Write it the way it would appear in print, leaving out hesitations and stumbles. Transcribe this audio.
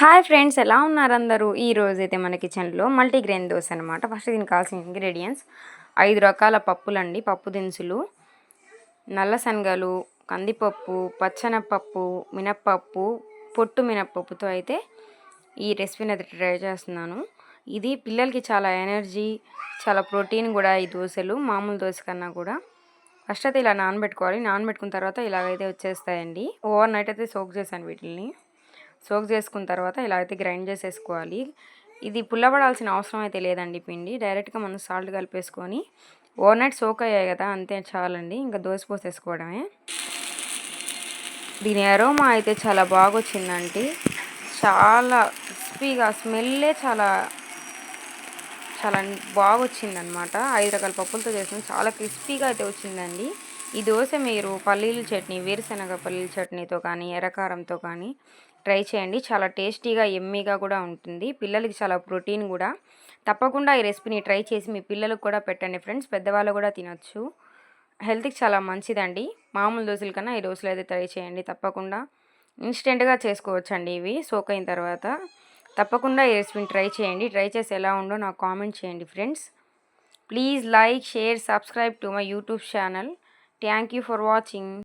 Hi friends, ఎలా ఉన్నారు అందరూ? ఈరోజైతే మన కిచెన్లో మల్టీగ్రెయిన్ దోశ అనమాట. ఫస్ట్ దీనికి కావాల్సిన ఇంగ్రీడియంట్స్ 5 రకాల పప్పులండి, పప్పు దినుసులు, నల్ల శనగలు, కందిపప్పు, పచ్చెనపప్పు, మినప్పప్పు, పొట్టు మినప్పప్పుతో అయితే ఈ రెసిపీని అయితే ట్రై చేస్తున్నాను. ఇది పిల్లలకి చాలా ఎనర్జీ, చాలా ప్రోటీన్ కూడా ఈ దోశలు, మామూలు దోశ కన్నా కూడా. ఫస్ట్ అయితే ఇలా నానబెట్టుకోవాలి. నానబెట్టుకున్న తర్వాత ఇలాగైతే వచ్చేస్తాయండి. ఓవర్ నైట్ అయితే సోక్ చేశాను వీటిని. సోక్ చేసుకున్న తర్వాత ఇలా అయితే గ్రైండ్ చేసేసుకోవాలి. ఇది పుల్లబడాల్సిన అవసరం అయితే లేదండి. పిండి డైరెక్ట్గా మనం సాల్ట్ కలిపేసుకొని ఓవర్ నైట్ సోక్ అయ్యాయి కదా, అంతే చాలండి. ఇంకా దోశ పోసేసుకోవడమే. దీని అరోమా అయితే చాలా బాగా వచ్చిందండి. చాలా క్రిస్పీగా, స్మెల్లే చాలా చాలా బాగా వచ్చిందనమాట. 5 రకాల పప్పులతో చేసిన చాలా క్రిస్పీగా అయితే వచ్చిందండి. ఈ దోశ మీరు పల్లీల చట్నీ, వేరుశనగ పల్లీల చట్నీతో కానీ, ఎర్రకారంతో కానీ ట్రై చేయండి. చాలా టేస్టీగా, ఎమ్మీగా కూడా ఉంటుంది. పిల్లలకి చాలా ప్రోటీన్ కూడా. తప్పకుండా ఈ రెసిపీని ట్రై చేసి మీ పిల్లలకు కూడా పెట్టండి ఫ్రెండ్స్. పెద్దవాళ్ళు కూడా తినొచ్చు. హెల్త్కి చాలా మంచిదండి. మామూలు దోశల కన్నా ఈ దోశలు అయితే ట్రై చేయండి తప్పకుండా. ఇన్స్టెంట్గా చేసుకోవచ్చండి ఇవి సోక్ అయిన తర్వాత. తప్పకుండా ఈ రెసిపీని ట్రై చేయండి. ట్రై చేసి ఎలా ఉందో నాకు కామెంట్ చేయండి friends. Please like, share, subscribe to my YouTube channel. Thank you for watching.